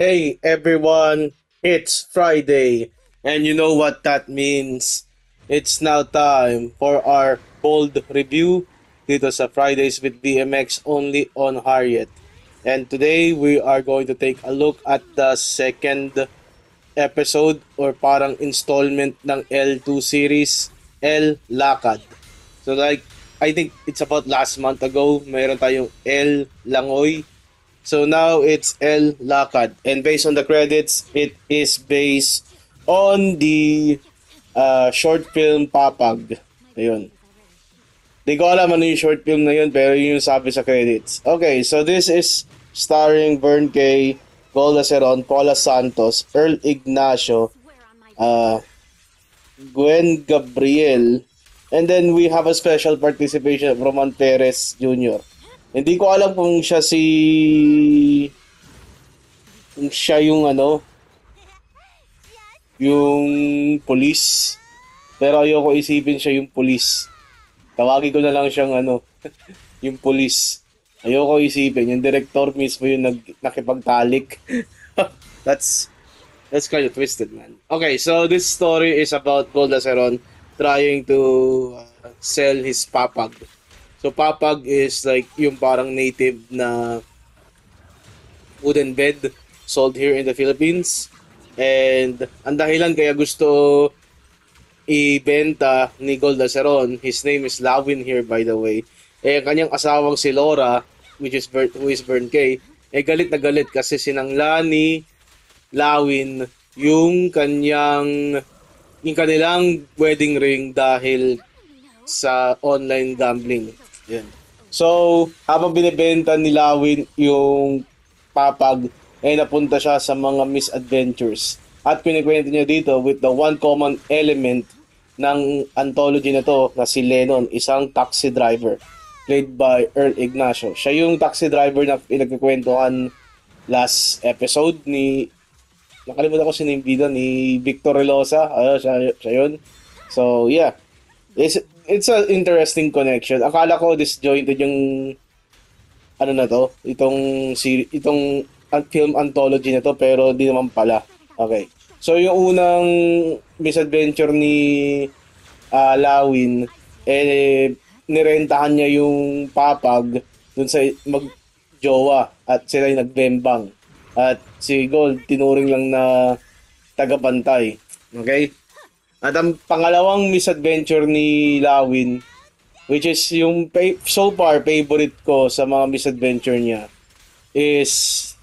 Hey everyone, it's Friday, and you know what that means. It's now time for our bold review dito sa Fridays with BMX only on Harriet. And today we are going to take a look at the second episode or parang installment ng L2 series, L Lakad. So like, I think it's about last month ago, mayroon tayong L Langoy. So now it's El Lakad. And based on the credits, it is based on the short film Papag. Ayun. Di ko alam ano yung short film na yun, pero yun yung sabi sa credits. Okay, so this is starring Vern Kay, Golda Ceron, Paula Santos, Earl Ignacio, uh, Gwen Gabriel, and then we have a special participation of Roman Perez Jr. Hindi ko alam kung siya yung yung police. Pero ayoko isipin siya yung police. Tawagin ko na lang siyang yung police. Ayoko isipin yung director mismo yung nakipagtalik. That's that's kind of twisted, man. Okay, so this story is about Gold Laceron trying to sell his papag. So papag is like yung parang native na wooden bed sold here in the Philippines. And ang dahilan kaya gusto ibenta ni Gold Laceron, his name is Lawin here by the way, kanyang asawang si Laura, who is Vern Kay, galit na galit kasi sinangla ni Lawin yung kanilang wedding ring dahil sa online gambling. Yan. So, habang binibenta ni Lawin yung papag, napunta siya sa mga misadventures. At kinikwento niya dito with the one common element ng anthology na to na si Lennon, isang taxi driver played by Earl Ignacio. Siya yung taxi driver na pinagkikwentuhan last episode ni nakalimutan ko sino yung bida ni Victor Relosa. Siya yun. So, yeah. It's an interesting connection. Akala ko disjointed yung itong film anthology na to, pero di naman pala. Okay. So yung unang misadventure ni Lawin, nirentahan niya yung papag dun sa mag-jowa at sila yung nagbembang. At si Gold tinuring lang na tagapantay. Okay? At ang pangalawang misadventure ni Lawin, which is yung so far favorite ko sa mga misadventure niya, is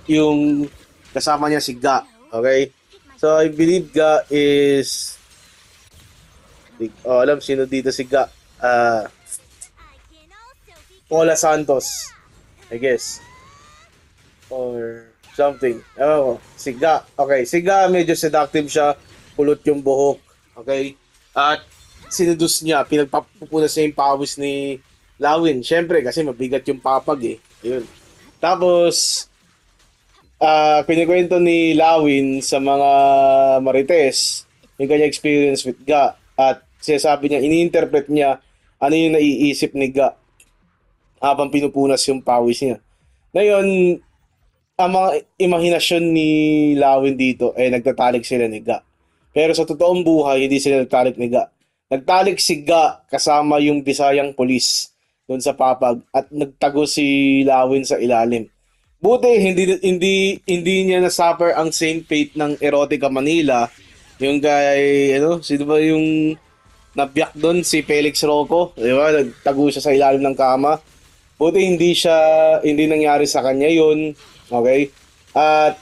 yung kasama niya si Ga. Okay? So I believe Ga is alam sino dito si Ga. Paula Santos, I guess. Or something. Si Ga. Okay, si Ga medyo seductive siya. Pulot yung buhok. Okay? At sinudus niya, pinagpapupunas niya yung pawis ni Lawin. Siyempre, kasi mabigat yung papag eh. Yun. Tapos, kinikwento ni Lawin sa mga marites yung kanya experience with Ga. At sinasabi niya, ini-interpret niya ano yung naiisip ni Ga habang pinupunas yung pawis niya. Ngayon, ang mga imahinasyon ni Lawin dito nagtatalik sila ni Ga. Pero sa totoong buhay, hindi sila nagtalik ni Ga. Nagtalik si Ga kasama yung Bisayang Police doon sa papag at nagtago si Lawin sa ilalim. Buti hindi niya na-suffer ang same fate ng Erotica Manila. Yung guy, sino ba yung nabiyak doon, si Felix Rocco, di ba? Nagtago siya sa ilalim ng kama. Buti hindi nangyari sa kanya yun. Okay? At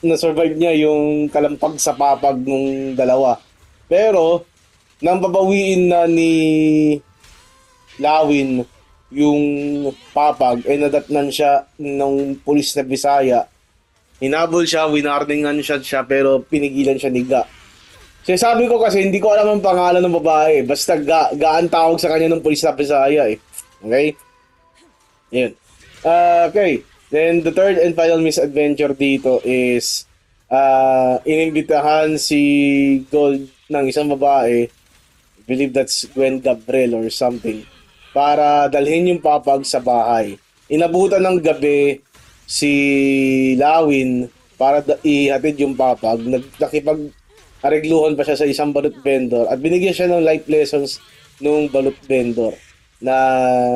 na-survive niya yung kalampag sa papag ng dalawa. Pero, nang babawiin na ni Lawin yung papag, nadatnan siya ng pulis na Bisaya. Hinabol siya, winarningan siya, pero pinigilan siya ni Ga. Sabi ko kasi, hindi ko alam ang pangalan ng babae. Basta Ga ang tawag sa kanya ng pulis na Bisaya eh. Okay? Yun. Okay. Then, the third and final misadventure dito is inimbitahan si Gold ng isang babae, I believe that's Gwen Gabriel or something, para dalhin yung papag sa bahay. Inabutan ng gabi si Lawin para ihatid yung papag, nakipag-aregluhan pa siya sa isang balut vendor at binigyan siya ng life lessons nung balut vendor na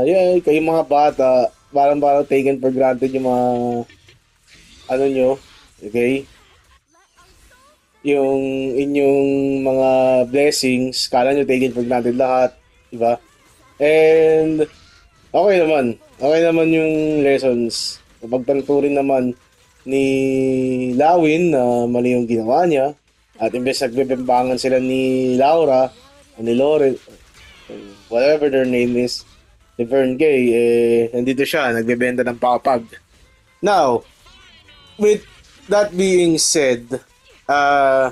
yeah, kayong mga bata parang taken for granted yung mga ano nyo, okay? Yung inyong mga blessings, kala nyo taken for granted lahat, di ba? And okay naman. Okay naman yung lessons. Napagtanto rin naman ni Lawin na mali yung ginawa niya. At imbes nagbebembangan sila ni Laura, o ni Lauren, whatever their name is, ni Vern Gay, nandito siya, nagbebenta ng papag. Now, with that being said, uh,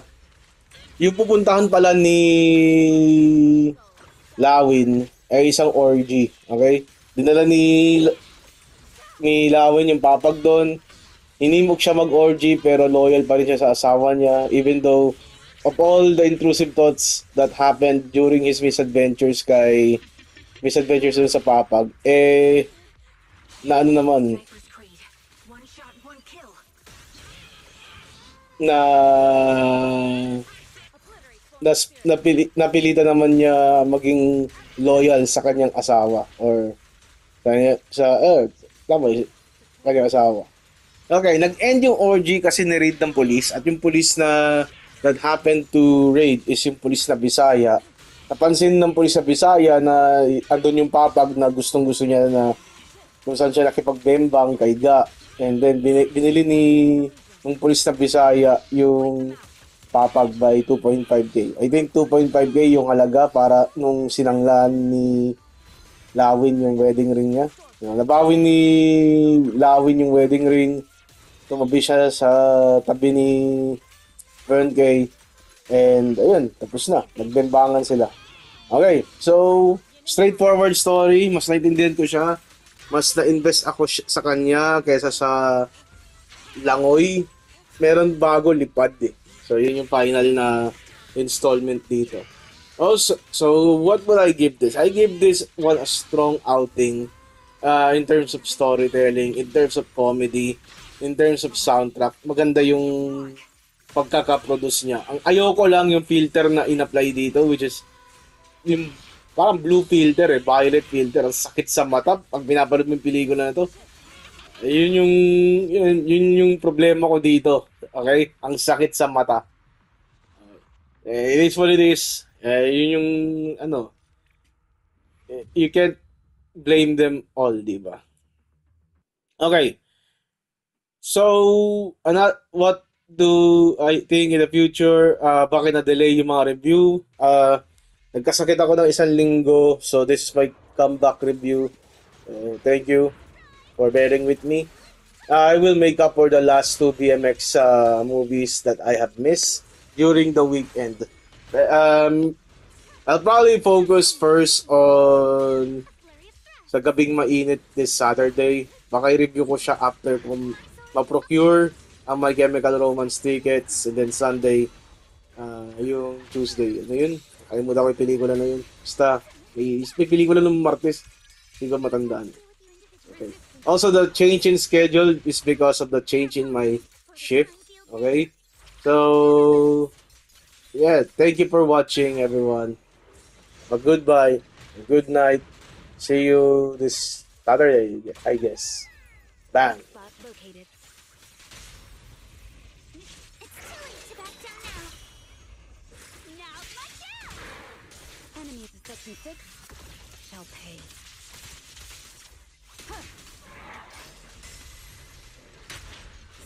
yung pupuntahan pala ni Lawin ay isang orgy, okay? Dinala ni Lawin yung papag doon. Hinimok siya mag-orgy pero loyal pa rin siya sa asawa niya even though of all the intrusive thoughts that happened during his misadventures dun sa papag, na ano naman, na napilitan naman niya maging loyal sa kanyang asawa or tama, kanyang asawa. Okay, nag-end yung orgy kasi ni-raid ng police at yung police na that happened to raid is yung police na Bisaya. Napansin ng police na Bisaya na andun yung papag na gustong-gusto niya na kung saan siya nakipagbembang kay Ga. And then binili ng police na Bisaya yung papag by 2.5k. I think 2.5k yung halaga para nung sinanglan ni Lawin yung wedding ring niya. Nabawi ni Lawin yung wedding ring. Tumabi siya sa tabi ni Vern Gay. And ayun, tapos na. Nagbembangan sila. Okay, so straightforward story. Mas naintindihan ko siya. Mas na-invest ako sa kanya kaysa sa Langoy. Meron bago lipad eh. So yun yung final na installment dito. Also, so what would I give this? I give this one a strong outing in terms of storytelling, in terms of comedy, in terms of soundtrack. Maganda yung pagkakaproduce niya. Ang ayoko lang yung filter na in-apply dito, which is yung parang blue filter violet filter. Ang sakit sa mata pag binapanood mo yung pelikula na to. Yun yung problema ko dito. Okay? Ang sakit sa mata. It is what it is. Yun yung ano, you can't blame them all, di ba? Okay. So, what do I think in the future? Bakit na-delay yung mga review? Nagkasakit ako ng isang linggo, so this is my comeback review. Thank you for bearing with me. I will make up for the last two BMX movies that I have missed during the weekend. I'll probably focus first on sa gabing mainit this Saturday. Baka i-review ko siya after kung ma-procure ang My Chemical Romance tickets, and then Sunday, yung Tuesday. Ano yun? Kalimutan ko yung pelikula na yun. Basta, may pelikula ng Martes. Hindi ko matandaan. Okay. Also, the change in schedule is because of the change in my shift. Okay? So, yeah, thank you for watching, everyone. But goodbye. Good night. See you this Saturday, I guess. Bang. Enemies of Section 6 shall pay.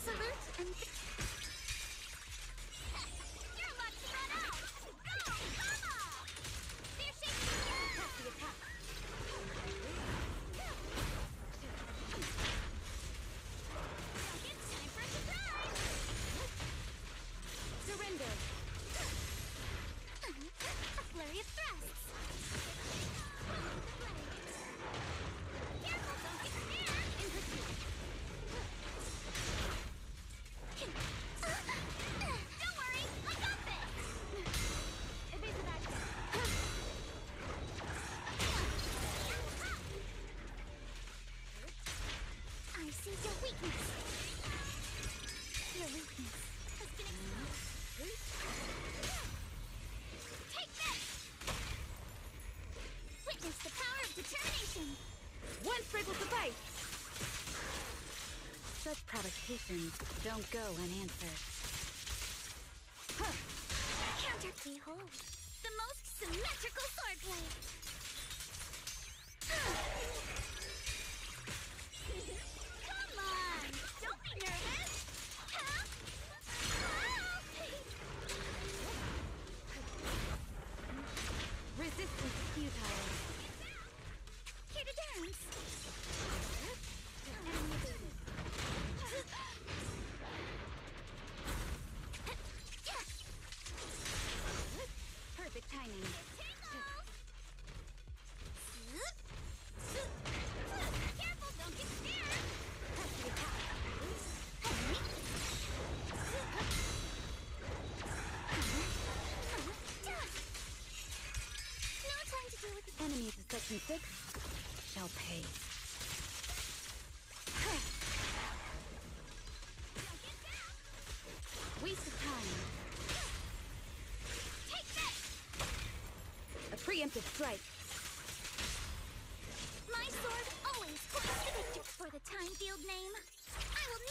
Salute and... You're lucky run out! Go, Mama! They're shaking you! Attack the attack! It's time for surprise! Surrender! A flurry of thrusts! Such provocations don't go unanswered. Counter. Behold, the most symmetrical swordplay. Come on, don't be nervous. Huh? Resistance is futile. Here to dance. Perfect timing. Careful, don't get scared. Press the attack. No time to deal with the Enemies of Section 6 shall pay. Don't get down. Waste of time. Take this. A preemptive strike. My sword always points to victory. For the time field name, I will